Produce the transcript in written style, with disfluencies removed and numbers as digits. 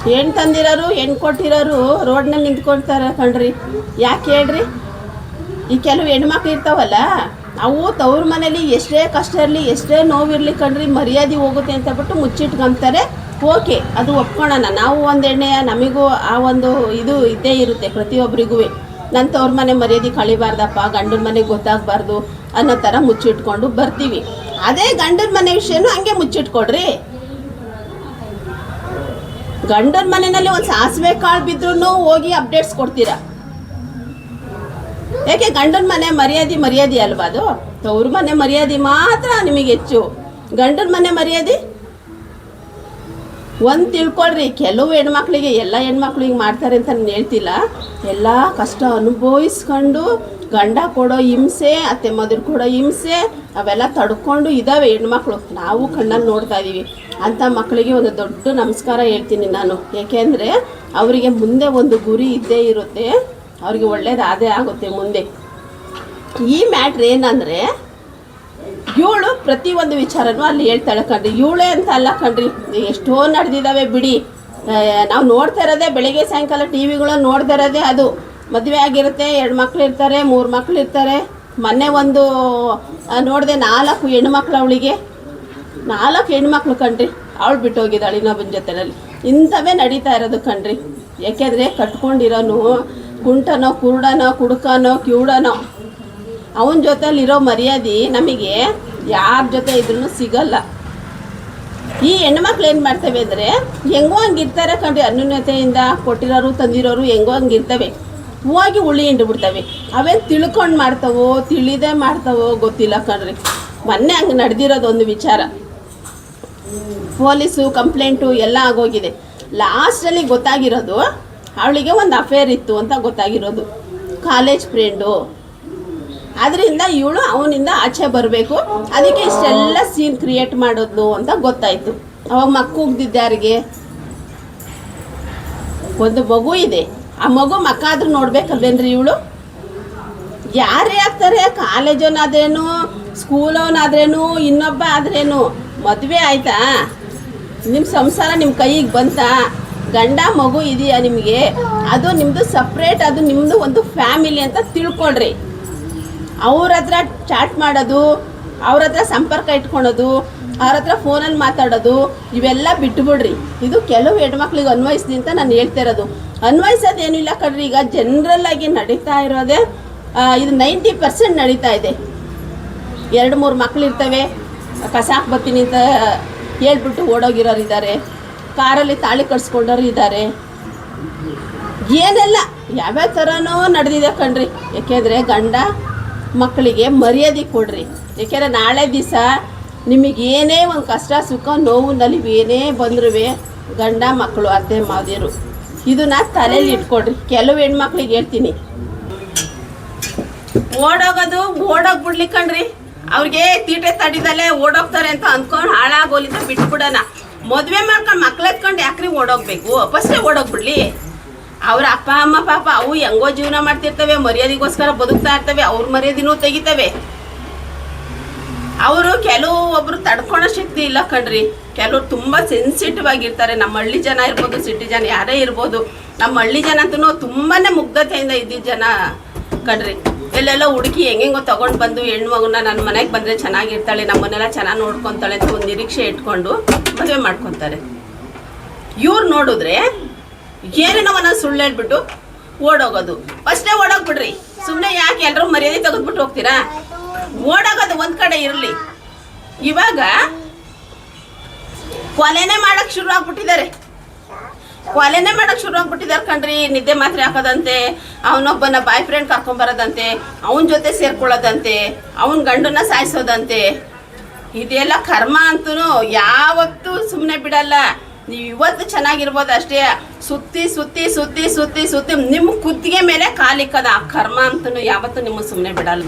ಹೆಣ್ಣು ತಂದಿರೋರು ಹೆಣ್ಣು ಕೊಟ್ಟಿರೋರು ರೋಡ್ನಲ್ಲಿ ನಿಂತ್ಕೊಳ್ತಾರೆ ಕಣ್ರಿ. ಯಾಕೆ ಹೇಳ್ರಿ? ಈ ಕೆಲವು ಹೆಣ್ಮಕ್ಳು ಇರ್ತಾವಲ್ಲ, ಅವು ತವ್ರ ಮನೇಲಿ ಎಷ್ಟೇ ಕಷ್ಟ ಇರಲಿ ಎಷ್ಟೇ ನೋವಿರಲಿ ಕಣ್ರಿ, ಮರ್ಯಾದೆ ಹೋಗುತ್ತೆ ಅಂತ ಬಿಟ್ಟು ಮುಚ್ಚಿಟ್ಕೊಂತಾರೆ. ಓಕೆ, ಅದು ಒಪ್ಕೊಳ್ಳೋಣ. ನಾವು ಒಂದು ಎಣ್ಣೆಯ ನಮಗೂ ಆ ಒಂದು ಇದು ಇದ್ದೇ ಇರುತ್ತೆ ಪ್ರತಿಯೊಬ್ಬರಿಗೂ. ನನ್ನ ತವ್ರ ಮನೆ ಮರ್ಯಾದೆ ಕಳಿಬಾರ್ದಪ್ಪ, ಗಂಡನ ಮನೆಗೆ ಗೊತ್ತಾಗಬಾರ್ದು ಅನ್ನೋ ಥರ ಮುಚ್ಚಿಟ್ಕೊಂಡು ಬರ್ತೀವಿ. ಅದೇ ಗಂಡನ ಮನೆ ವಿಷಯನೂ ಹಂಗೆ ಮುಚ್ಚಿಟ್ಕೊಡ್ರಿ. ಗಂಡನ ಮನೆಯಲ್ಲಿ ಒಂದು ಸಾಸಿವೆ ಕಾಳು ಬಿದ್ರೂ ಹೋಗಿ ಅಪ್ಡೇಟ್ಸ್ ಕೊಡ್ತೀರಾ. ಯಾಕೆ? ಗಂಡನ ಮನೆ ಮರ್ಯಾದೆ ಅಲ್ವಾ ಅದು? ತವ್ರ ಮನೆ ಮರ್ಯಾದೆ ಮಾತ್ರ ನಿಮಗೆ ಹೆಚ್ಚು. ಗಂಡನ ಮನೆ ಮರ್ಯಾದೆ ಒಂದು ತಿಳ್ಕೊಳ್ರಿ. ಕೆಲವು ಹೆಣ್ಮಕ್ಳಿಗೆ, ಎಲ್ಲ ಹೆಣ್ಮಕ್ಳು ಹಿಂಗೆ ಮಾಡ್ತಾರೆ ಅಂತ ನಾನು ಹೇಳ್ತಿಲ್ಲ. ಎಲ್ಲ ಕಷ್ಟ ಅನುಭವಿಸ್ಕೊಂಡು ಗಂಡ ಕೊಡೋ ಹಿಂಸೆ, ಅತ್ತೆ ಮದುವೆ ಕೊಡೋ ಹಿಂಸೆ ಅವೆಲ್ಲ ತಡ್ಕೊಂಡು ಇದ್ದಾವೆ ಹೆಣ್ಮಕ್ಳು. ನಾವು ಕಣ್ಣಲ್ಲಿ ನೋಡ್ತಾ ಇದ್ದೀವಿ. ಅಂಥ ಮಕ್ಕಳಿಗೆ ಒಂದು ದೊಡ್ಡ ನಮಸ್ಕಾರ ಹೇಳ್ತೀನಿ ನಾನು. ಏಕೆಂದರೆ ಅವರಿಗೆ ಮುಂದೆ ಒಂದು ಗುರಿ ಇದ್ದೇ ಇರುತ್ತೆ, ಅವ್ರಿಗೆ ಒಳ್ಳೇದಾದೇ ಆಗುತ್ತೆ ಮುಂದೆ. ಈ ಮ್ಯಾಟ್ರ್ ಏನಂದರೆ, ಇವಳು ಪ್ರತಿಯೊಂದು ವಿಚಾರನೂ ಅಲ್ಲಿ ಹೇಳ್ತಾಳೆ ಕಣ್ರಿ. ಇವಳೇ ಅಂತ ಅಲ್ಲ ಕಣ್ರಿ, ಎಷ್ಟೋ ನಡೆದಿದ್ದಾವೆ ಬಿಡಿ. ನಾವು ನೋಡ್ತಾ ಇರೋದೇ ಬೆಳಗ್ಗೆ ಸಾಯಂಕಾಲ ಟಿ ವಿಗಳಲ್ಲಿ ನೋಡ್ತಾ ಇರೋದೇ ಅದು. ಮದುವೆ ಆಗಿರುತ್ತೆ, 2 ಮಕ್ಳು ಇರ್ತಾರೆ, 3 ಮಕ್ಳು ಇರ್ತಾರೆ. ಮೊನ್ನೆ ಒಂದು ನೋಡಿದೆ, 4 ಹೆಣ್ಮಕ್ಳು ಅವಳಿಗೆ. 4 ಹೆಣ್ಮಕ್ಳು ಕಣ್ರಿ, ಅವಳು ಬಿಟ್ಟು ಹೋಗಿದ್ದಾಳೆ ಇನ್ನೊಬ್ಬನ ಜೊತೆಯಲ್ಲಿ. ಇಂಥವೇ ನಡೀತಾ ಇರೋದು ಕಣ್ರಿ. ಯಾಕೆಂದರೆ ಕಟ್ಕೊಂಡಿರೋನು ಕುಂಟನೋ ಕುರುಡನೋ ಕುಡುಕನೋ ಕಿವುಡನೋ ಅವನ ಜೊತೆಲಿರೋ ಮರ್ಯಾದೆ ನಮಗೆ ಯಾರ ಜೊತೆ ಇದ್ರೂ ಸಿಗಲ್ಲ. ಈ ಹೆಣ್ಮಕ್ಳು ಏನು ಮಾಡ್ತವೆ ಅಂದರೆ, ಹೆಂಗೋ ಹಂಗಿರ್ತಾರೆ ಕಣ್ರಿ. ಅನ್ಯೋನ್ಯತೆಯಿಂದ ಕೊಟ್ಟಿರೋರು ತಂದಿರೋರು ಹೆಂಗೋ ಹಂಗಿರ್ತವೆ. ಹೋಗಿ ಉಳಿ ಹಿಂಡ್ಬಿಡ್ತವೆ. ಅವೇನು ತಿಳ್ಕೊಂಡು ಮಾಡ್ತಾವೋ ತಿಳಿದೇ ಮಾಡ್ತಾವೋ ಗೊತ್ತಿಲ್ಲ ಕಣ್ರಿ. ಮೊನ್ನೆ ಹಂಗೆ ನಡೆದಿರೋದು ಒಂದು ವಿಚಾರ. ಪೊಲೀಸು ಕಂಪ್ಲೇಂಟು ಎಲ್ಲ ಆಗೋಗಿದೆ. ಲಾಸ್ಟಲ್ಲಿ ಗೊತ್ತಾಗಿರೋದು ಅವಳಿಗೆ ಒಂದು ಅಫೇರ್ ಇತ್ತು ಅಂತ ಗೊತ್ತಾಗಿರೋದು. College friend. ಅದರಿಂದ ಇವಳು ಅವನಿಂದ ಆಚೆ ಬರಬೇಕು, ಅದಕ್ಕೆ ಇಷ್ಟೆಲ್ಲ ಸೀನ್ ಕ್ರಿಯೇಟ್ ಮಾಡೋದು ಅಂತ ಗೊತ್ತಾಯಿತು. ಅವಾಗ ಮಕ್ಕೂಗ್ದಿದ್ದ ಯಾರಿಗೆ? ಒಂದು ಮಗು ಇದೆ. ಆ ಮಗು ಮಕ್ಕಾದ್ರೂ ನೋಡ್ಬೇಕಲ್ವೇನ್ರಿ ಇವಳು? ಯಾರೇ ಆಗ್ತಾರೆ, ಕಾಲೇಜವನಾದ್ರೇನು ಸ್ಕೂಲವನಾದ್ರೇನು ಇನ್ನೊಬ್ಬ ಆದ್ರೇನು, ಮದುವೆ ಆಯಿತಾ, ನಿಮ್ಮ ಸಂಸಾರ ನಿಮ್ಮ ಕೈಗೆ ಬಂತಾ, ಗಂಡ ಮಗು ಇದೆಯಾ ನಿಮಗೆ, ಅದು ನಿಮ್ಮದು ಸಪ್ರೇಟ್, ಅದು ನಿಮ್ಮದು ಒಂದು ಫ್ಯಾಮಿಲಿ ಅಂತ ತಿಳ್ಕೊಳ್ರಿ. ಅವ್ರ ಹತ್ರ ಚಾಟ್ ಮಾಡೋದು, ಅವ್ರ ಹತ್ರ ಸಂಪರ್ಕ ಇಟ್ಕೊಳೋದು, ಅವ್ರ ಹತ್ರ ಫೋನಲ್ಲಿ ಮಾತಾಡೋದು ಇವೆಲ್ಲ ಬಿಟ್ಟುಬಿಡ್ರಿ. ಇದು ಕೆಲವು ಹೆಣ್ಮಕ್ಳಿಗೆ ಅನ್ವಯಿಸ್ದಿ ಅಂತ ನಾನು ಹೇಳ್ತಾ ಇರೋದು. ಅನ್ವಯಿಸೋದೇನಿಲ್ಲ ಕಣ್ರಿ. ಈಗ ಜನರಲ್ಲಾಗಿ ನಡೀತಾ ಇರೋದೇ ಇದು 90% ನಡೀತಾ ಇದೆ. 2-3 ಮಕ್ಳು ಇರ್ತವೆ, ಕಸಾಕ್ ಬರ್ತೀನಿ ಅಂತ ಹೇಳ್ಬಿಟ್ಟು ಓಡೋಗಿರೋರು ಇದ್ದಾರೆ, ಕಾರಲ್ಲಿ ತಾಳಿ ಕಟ್ಸ್ಕೊಂಡವ್ರು ಇದ್ದಾರೆ. ಏನೆಲ್ಲ ಯಾವ್ಯಾವ ಥರನೋ ನಡೆದಿದೆ ಕಣ್ರಿ. ಏಕೆಂದರೆ ಗಂಡ ಮಕ್ಕಳಿಗೆ ಮರ್ಯಾದೆ ಕೊಡ್ರಿ. ಏಕೆಂದರೆ ನಾಳೆ ದಿವಸ ನಿಮಗೇನೇ ಒಂದು ಕಷ್ಟ ಸುಖ ನೋವು ನಲಿವು ಏನೇ ಬಂದ್ರೂ ಗಂಡ ಮಕ್ಕಳು ಅತ್ತೆ ಮಾದಿರು ಇದನ್ನ ತಲೆಯಲ್ಲಿ ಇಟ್ಕೊಡ್ರಿ. ಕೆಲವು ಹೆಣ್ಮಕ್ಳಿಗೆ ಹೇಳ್ತೀನಿ, ಓಡೋಗ್ಬಿಡ್ಲಿ ಕಣ್ರಿ. ಅವ್ರಿಗೆ ತೀಟೆ ತಡಿದಲ್ಲೇ ಓಡೋಗ್ತಾರೆ ಅಂತ ಅಂದ್ಕೊಂಡು ಹಾಳಾಗೋಲಿಂದ ಬಿಟ್ಬಿಡೋಣ. ಮದುವೆ ಮಾಡ್ಕೊಂಡು ಮಕ್ಳು ಎತ್ಕೊಂಡು ಯಾಕ್ರಿ ಓಡೋಗ್ಬೇಕು? ಫಸ್ಟೇ ಓಡೋಗ್ಬಿಡ್ಲಿ. ಅವ್ರ ಅಪ್ಪ ಅಮ್ಮ ಪಾಪ ಅವು ಹೆಂಗೋ ಜೀವನ ಮಾಡ್ತಿರ್ತವೆ, ಮರ್ಯಾದೆಗೋಸ್ಕರ ಬದುಕ್ತಾ ಇರ್ತವೆ, ಅವ್ರ ಮರ್ಯಾದಿನೂ ತೆಗಿತವೆ. ಅವರು ಒಬ್ಬರು ತಡ್ಕೊಳೋ ಶಕ್ತಿ ಇಲ್ಲ ಕಣ್ರಿ. ಕೆಲವರು ತುಂಬ ಸೆನ್ಸಿಟಿವ್ ಆಗಿರ್ತಾರೆ. ನಮ್ಮ ಹಳ್ಳಿ ಜನ ಇರ್ಬೋದು, ಸಿಟಿ ಜನ ಯಾರೇ ಇರ್ಬೋದು, ನಮ್ಮ ಹಳ್ಳಿ ಜನ ಅಂತೂ ತುಂಬಾ ಮುಗ್ಧತೆಯಿಂದ ಇದ್ದಿದ್ದ ಜನ ಕಣ್ರಿ. ಎಲ್ಲೆಲ್ಲ ಹುಡುಕಿ ಹೆಂಗೆಂಗೋ ತೊಗೊಂಡು ಬಂದು ಹೆಣ್ಣು ಮಗುನ ನನ್ನ ಮನೆಗೆ ಬಂದರೆ ಚೆನ್ನಾಗಿರ್ತಾಳೆ, ನಮ್ಮನ್ನೆಲ್ಲ ಚೆನ್ನಾಗಿ ನೋಡ್ಕೊತಾಳೆ ಅಂತ ಒಂದು ನಿರೀಕ್ಷೆ ಇಟ್ಕೊಂಡು ಮದುವೆ ಮಾಡ್ಕೊತಾರೆ. ಇವ್ರು ನೋಡಿದ್ರೆ ಏನೇನೋ ಒಂದೊಂದು ಸುಳ್ಳು ಹೇಳ್ಬಿಟ್ಟು ಓಡೋಗೋದು. ಫಸ್ಟೇ ಓಡೋಗ್ಬಿಡ್ರಿ. ಸುಮ್ಮನೆ ಯಾಕೆ ಎಲ್ಲರೂ ಮರ್ಯಾದೆ ತೆಗೆದ್ಬಿಟ್ಟು ಹೋಗ್ತೀರಾ? ಓಡೋಗೋದು ಒಂದು ಕಡೆ ಇರಲಿ. ಇವಾಗ ಕೊಲೆನೇ ಮಾಡಕ್ಕೆ ಶುರು ಆಗ್ಬಿಟ್ಟಿದ್ದಾರೆ ಕಣ್ರಿ. ನಿದ್ದೆ ಮಾತ್ರೆ ಹಾಕೋದಂತೆ, ಅವನೊಬ್ಬನ ಬಾಯ್ ಫ್ರೆಂಡ್ ಕರ್ಕೊಂಬರೋದಂತೆ, ಅವನ ಜೊತೆ ಸೇರ್ಕೊಳ್ಳೋದಂತೆ, ಅವನ ಗಂಡನ್ನ ಸಾಯಿಸೋದಂತೆ. ಇದೆಲ್ಲ ಕರ್ಮ ಅಂತೂ ಯಾವತ್ತೂ ಸುಮ್ಮನೆ ಬಿಡಲ್ಲ. ನೀವು ಇವತ್ತು ಚೆನ್ನಾಗಿರ್ಬೋದು ಅಷ್ಟೇ, ಸುತ್ತಿ ಸುತ್ತಿ ಸುತ್ತಿ ಸುತ್ತಿ ಸುತ್ತಿ ನಿಮ್ಮ ಕುತ್ತಿಗೆ ಮೇಲೆ ಕಾಲಿಕ್ಕದ ಆ ಕರ್ಮ ಅಂತೂ ಯಾವತ್ತೂ ನಿಮ್ಮ ಸುಮ್ಮನೆ ಬಿಡಲ್ಲ.